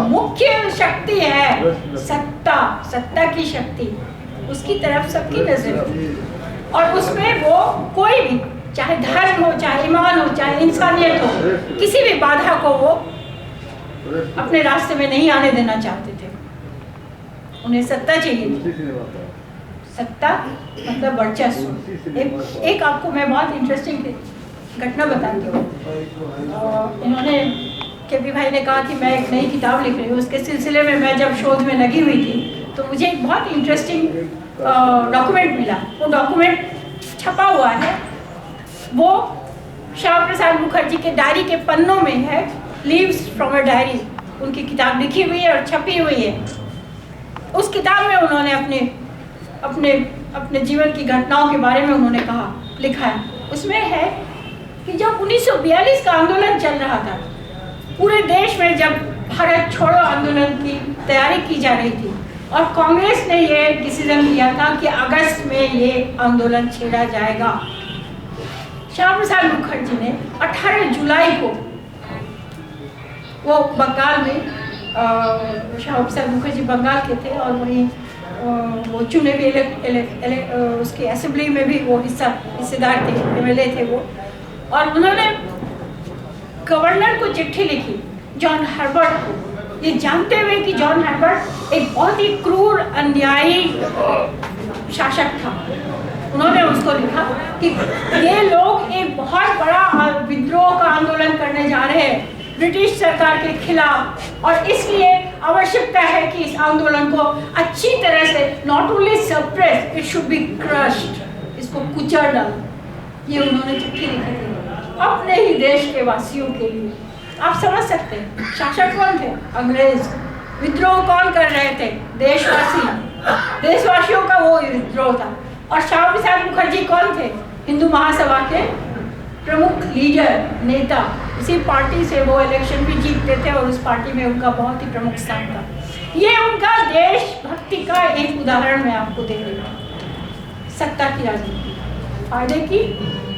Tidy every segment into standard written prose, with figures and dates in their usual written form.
मुख्य शक्ति है सत्ता, सत्ता की शक्ति, उसकी तरफ सबकी नजर। और उसमें वो कोई भी, चाहे धर्म हो, चाहे ईमान हो, चाहे इंसानियत हो, किसी भी बाधा को वो अपने रास्ते में नहीं आने देना चाहते थे। उन्हें सत्ता चाहिए थी। सत्ता मतलब वर्चस्व। एक आपको मैं बहुत इंटरेस्टिंग घटना बताती हूँ। इन्होंने केपी भाई ने कहा कि मैं एक नई किताब लिख रही हूँ, उसके सिलसिले में मैं जब शोध में लगी हुई थी तो मुझे एक बहुत इंटरेस्टिंग डॉक्यूमेंट मिला। वो डॉक्यूमेंट छपा हुआ है, वो श्यामा प्रसाद मुखर्जी के डायरी के पन्नों में है, लीव्स फ्रॉम अ डायरी। उनकी किताब लिखी हुई है और छपी हुई है। उस किताब में उन्होंने अपने जीवन की घटनाओं के बारे में उन्होंने लिखा है। उसमें है कि जब 1942 का आंदोलन चल रहा था पूरे देश में, जब भारत छोड़ो आंदोलन की तैयारी की जा रही थी और कांग्रेस ने ये डिसीजन लिया था कि अगस्त में ये आंदोलन छेड़ा जाएगा, श्यामा प्रसाद मुखर्जी ने 18 जुलाई को, वो बंगाल में, श्यामा प्रसाद मुखर्जी बंगाल के थे और वहीं वो चुने भी उसकी असेंबली में भी वो हिस्सेदार थे, एमएलए थे वो। और उन्होंने गवर्नर को चिट्ठी लिखी, जॉन हर्बर्ट को, ये जानते हुए कि जॉन हर्बर्ट एक बहुत ही क्रूर अन्यायी शासक था। उन्होंने उसको लिखा कि ये लोग एक बहुत बड़ा विद्रोह का आंदोलन करने जा रहे हैं ब्रिटिश सरकार के खिलाफ, और इसलिए आवश्यकता है कि इस आंदोलन को अच्छी तरह से not only suppress, it should be crushed, इसको कुचल डाल। ये उन्होंने चिट्ठी लिखी थी अपने ही देश के वासियों के लिए। आप समझ सकते हैं शासक कौन थे? अंग्रेज। विद्रोह कौन कर रहे थे? देशवासी। देशवासियों का वो विद्रोह था। और श्यामा प्रसाद मुखर्जी कौन थे? हिंदू महासभा के प्रमुख लीडर, नेता। उसी पार्टी से वो इलेक्शन भी जीतते थे और उस पार्टी में उनका बहुत ही प्रमुख स्थान था। ये उनका देशभक्ति का एक उदाहरण मैं आपको दे रही हूँ। सत्ता की राजनीति, फायदे की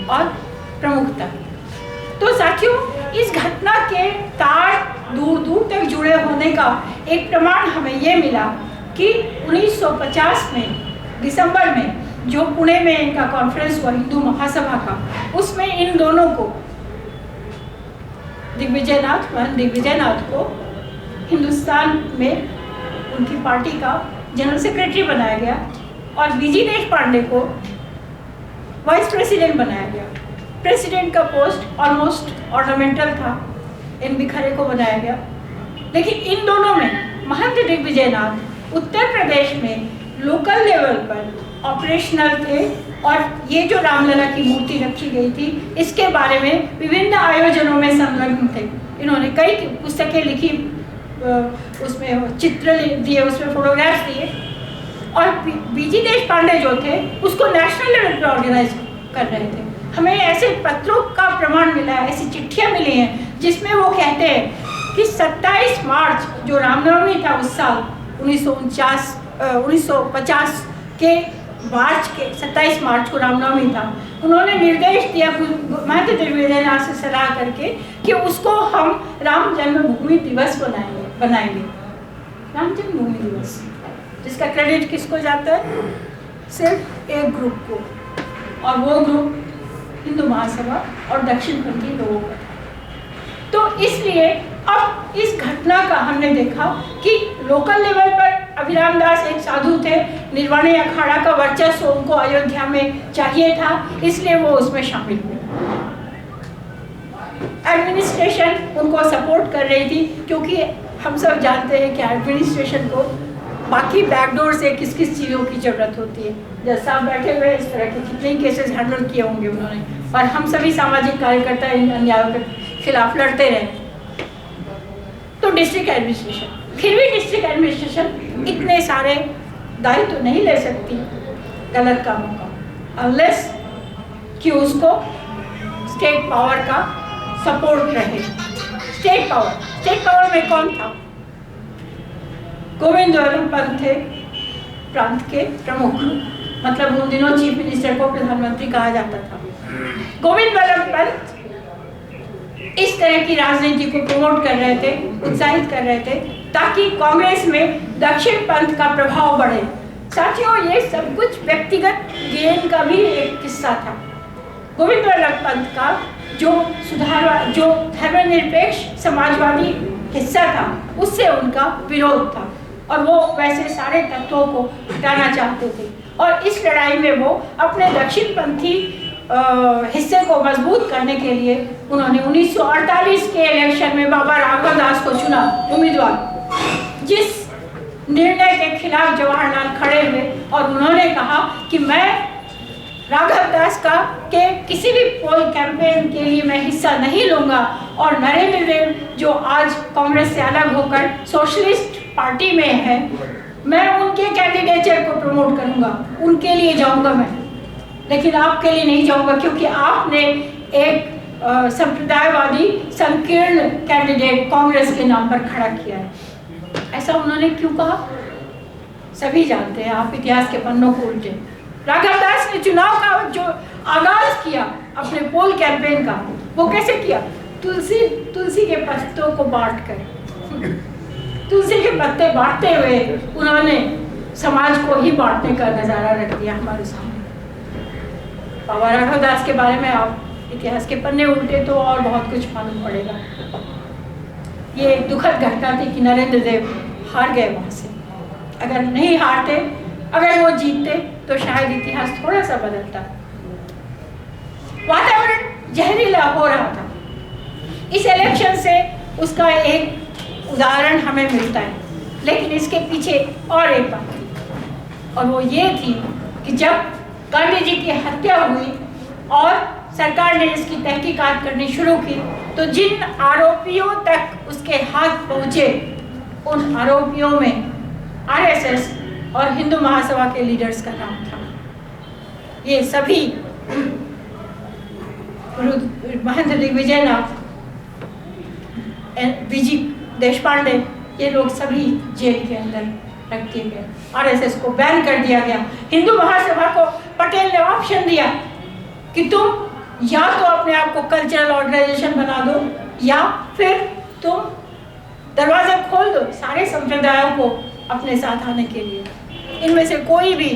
और प्रमुखता की। तो साथियों, इस घटना के तार दूर दूर तक जुड़े होने का एक प्रमाण हमें ये मिला कि 1950 में दिसंबर में जो पुणे में इनका कॉन्फ्रेंस हुआ हिंदू महासभा का, उसमें इन दोनों को, दिग्विजयनाथ को हिंदुस्तान में उनकी पार्टी का जनरल सेक्रेटरी बनाया गया और बीजी देशपांडे को वाइस प्रेसिडेंट बनाया गया। प्रेसिडेंट का पोस्ट ऑलमोस्ट ऑर्नामेंटल था, एन.बी. खरे को बनाया गया। लेकिन इन दोनों में महंत दिग्विजयनाथ उत्तर प्रदेश में लोकल लेवल पर ऑपरेशनल थे और ये जो रामलला की मूर्ति रखी गई थी इसके बारे में विभिन्न आयोजनों में संलग्न थे। इन्होंने कई पुस्तकें लिखी, उसमें चित्र दिए, उसमें फोटोग्राफ्स दिए। और बीजी देशपांडे जो थे उसको नेशनल लेवल पर ऑर्गेनाइज कर रहे थे। हमें ऐसे पत्रों का प्रमाण मिला है, ऐसी चिट्ठियाँ मिली हैं जिसमें वो कहते हैं कि 27 मार्च जो रामनवमी था उस साल 1950 के मार्च के 27 मार्च को रामनवमी था, उन्होंने निर्देश दिया महंत दिग्विजयनाथ से सलाह करके कि उसको हम राम जन्मभूमि दिवस बनाएंगे। राम जन्मभूमि दिवस, जिसका क्रेडिट किसको जाता है? सिर्फ एक ग्रुप को, और वो ग्रुप हिंदू महासभा और दक्षिणपंथी लोगों का। तो इसलिए अब इस घटना का हमने देखा कि लोकल लेवल पर अभिराम दास एक साधु थे, निर्वाणी अखाड़ा का वर्चस्व उनको अयोध्या में चाहिए था, इसलिए वो उसमें शामिल हुए। एडमिनिस्ट्रेशन उनको सपोर्ट कर रही थी, क्योंकि हम सब जानते हैं कि एडमिनिस्ट्रेशन को बाकी बैकडोर से किस किस चीज़ों की ज़रूरत होती है। जैसा आप बैठे हुए इस तरह के कितने केसेस हैंडल किए होंगे उन्होंने, और हम सभी सामाजिक कार्यकर्ता इन अन्यायों के खिलाफ लड़ते रहे। तो डिस्ट्रिक्ट एडमिनिस्ट्रेशन, फिर भी डिस्ट्रिक्ट एडमिनिस्ट्रेशन इतने सारे दायित्व तो नहीं ले सकती गलत कामों का, अनलेस कि उसको स्टेट पावर का सपोर्ट रहे। स्टेट पावर में कौन था? गोविंद वल्लभ पंत थे प्रांत के प्रमुख, मतलब उन दिनों चीफ मिनिस्टर को प्रधानमंत्री कहा जाता था। गोविंद वल्लभ पंत इस तरह की राजनीति को प्रमोट कर रहे थे, उत्साहित कर रहे थे, ताकि कांग्रेस में दक्षिण पंथ का प्रभाव बढ़े। साथियों, ये सब कुछ व्यक्तिगत गेन का भी एक किस्सा था। गोविंद वल्लभ पंत का जो धर्मनिरपेक्ष समाजवादी हिस्सा था, उससे उनका विरोध था और वो वैसे सारे तत्वों को हटाना चाहते थे। और इस लड़ाई में वो अपने दक्षिणपंथी हिस्से को मजबूत करने के लिए उन्होंने 1948 के इलेक्शन में बाबा राघव दास को चुना उम्मीदवार, जिस निर्णय के खिलाफ जवाहरलाल खड़े हुए और उन्होंने कहा कि मैं राघव दास का के किसी भी पोल कैंपेन के लिए मैं हिस्सा नहीं लूंगा और नरेंद्र देव जो आज कांग्रेस से अलग होकर सोशलिस्ट पार्टी में है, मैं उनके कैंडिडेचर को प्रमोट करूंगा, उनके लिए जाऊंगा मैं, लेकिन आपके लिए नहीं जाऊंगा क्योंकि आपने एक संप्रदायवादी संकीर्ण कैंडिडेट कांग्रेस के नाम पर खड़ा किया है। ऐसा उन्होंने क्यों कहा? सभी जानते हैं, आप इतिहास के पन्नों को उल्टे। राघव दास ने चुनाव का जो आगाज किया अपने पोल कैंपेन का, वो कैसे किया? तुलसी के पत्तों को बांटकर, तुलसी के पत्ते बांटते हुए उन्होंने समाज को ही बांटने का नजारा रख दिया हमारे सामने। बाबा राघव दास के बारे में आप इतिहास के पन्ने उल्टे तो और बहुत कुछ मालूम पड़ेगा। ये एक दुखद घटना थी कि नरेंद्र देव हार गए वहां से। अगर नहीं हारते, अगर वो जीतते तो शायद इतिहास थोड़ा सा बदलता। वातावरण जहरीला हो रहा था। इस इलेक्शन से उसका एक उदाहरण हमें मिलता है, लेकिन इसके पीछे और एक बात थी, और वो ये थी कि जब गांधी जी की हत्या हुई और सरकार ने इसकी तहकीकात करनी शुरू की, तो जिन आरोपियों तक उसके हाथ पहुंचे, उन आरोपियों में आरएसएस और हिंदू महासभा के लीडर्स का नाम था। ये सभी महेंद्र दिग्विजयनाथ, बीजी देशपांडे, ये लोग सभी जेल के अंदर रख दिए गए। आरएसएस को बैन कर दिया गया। हिंदू महासभा को पटेल ने ऑप्शन दिया कि तुम या तो अपने आप को कल्चरल ऑर्गेनाइजेशन बना दो या फिर तुम दरवाजा खोल दो सारे संप्रदायों को अपने साथ आने के लिए। इनमें से कोई भी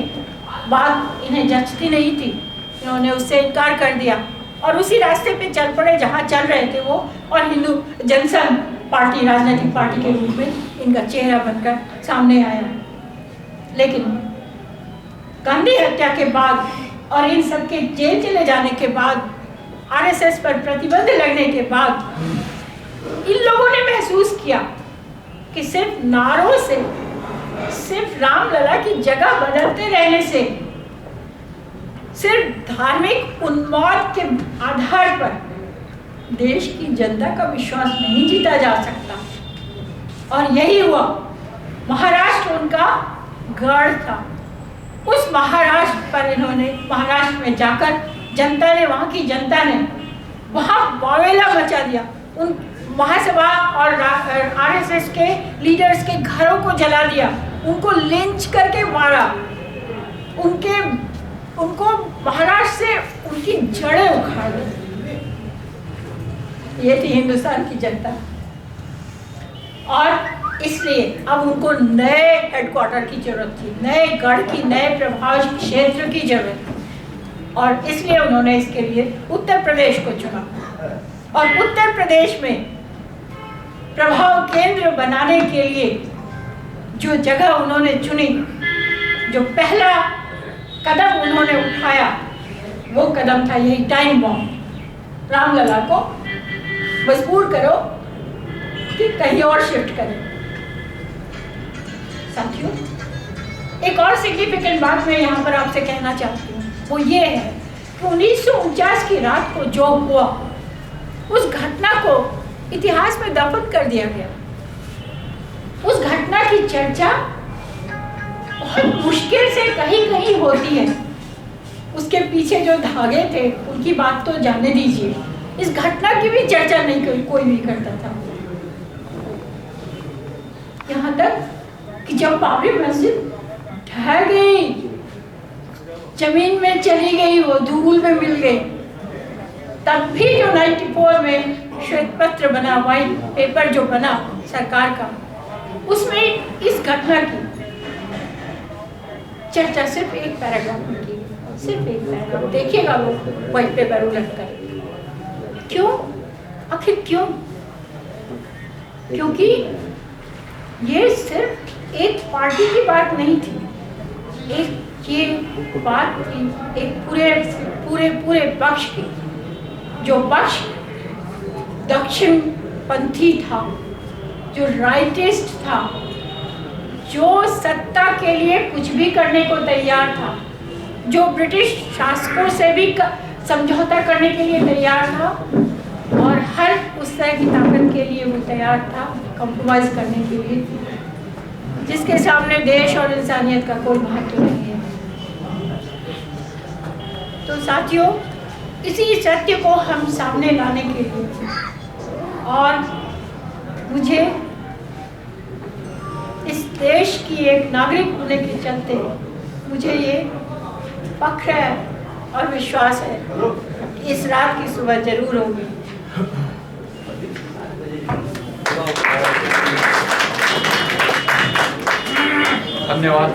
बात इन्हें जचती नहीं थी, इन्होंने उससे इनकार कर दिया और उसी रास्ते पे चल पड़े जहाँ चल रहे थे वो, और हिंदू जनसंघ पार्टी राजनीतिक पार्टी के रूप में इनका चेहरा बनकर सामने आया। लेकिन गांधी हत्या के बाद और इन सब के जेल चले जाने के बाद, आरएसएस पर प्रतिबंध लगने के बाद, इन लोगों ने महसूस किया कि सिर्फ नारों से, सिर्फ रामलला की जगह बदलते रहने से, सिर्फ धार्मिक उन्माद के आधार पर देश की जनता का विश्वास नहीं जीता जा सकता। और यही हुआ। महाराष्ट्र उनका गढ़ था। उस महाराष्ट्र पर इन्होंने, महाराष्ट्र में जाकर जनता ने, वहाँ की जनता ने वहाँ वावेला मचा दिया। उन महासभा और आरएसएस के लीडर्स के घरों को जला दिया, उनको लिंच करके मारा, उनको महाराष्ट्र से उनकी जड़ें उखाड़ दी। ये थी हिंदुस्तान की जनता। और इसलिए अब उनको नए हेडक्वार्टर की जरूरत थी, नए गढ़ की, नए प्रभाव क्षेत्र की जरूरत थी, और इसलिए उन्होंने इसके लिए उत्तर प्रदेश को चुना। और उत्तर प्रदेश में प्रभाव केंद्र बनाने के लिए जो जगह उन्होंने चुनी, जो पहला कदम उन्होंने उठाया, वो कदम था यही टाइम बॉम्ब। रामलला को मजबूर करो कि कहीं और शिफ्ट करें। साथियों, एक और सिग्निफिकेंट बात मैं यहाँ पर आपसे कहना चाहती हूँ, वो ये है कि 1949 की रात को जो हुआ, उस घटना को इतिहास में दफन कर दिया गया। उस घटना की चर्चा बहुत मुश्किल से कहीं कहीं होती है। उसके पीछे जो धागे थे उनकी बात तो जाने दीजिए, इस घटना की भी चर्चा नहीं कोई भी करता था। यहाँ तक कि जब बाबरी मस्जिद ढह गई, जमीन में चली गई, वो धूल में मिल गई, तब भी जो 94 में श्वेत पत्र बना, व्हाइट पेपर जो बना सरकार का, उसमें इस घटना की चर्चा सिर्फ एक पैराग्राफ में की, सिर्फ एक पैराग्राफ। देखिएगा वो व्हाइट पेपर उलट कर। क्यों? आखिर क्यों? क्योंकि ये सिर्फ एक पार्टी की बात नहीं थी, ये बात थी एक पूरे पक्ष की, जो पक्ष दक्षिण पंथी था, जो राइटिस्ट था, जो सत्ता के लिए कुछ भी करने को तैयार था, जो ब्रिटिश शासकों से भी समझौता करने के लिए तैयार था, और हर उस तरह की ताकत के लिए वो तैयार था, कॉम्प्रोमाइज करने के लिए, जिसके सामने देश और इंसानियत का कोई महत्व नहीं है। तो साथियों, इसी सत्य को हम सामने लाने के लिए, और मुझे इस देश की एक नागरिक होने के चलते मुझे ये फख्र है और विश्वास है कि इस रात की सुबह जरूर होगी। धन्यवाद।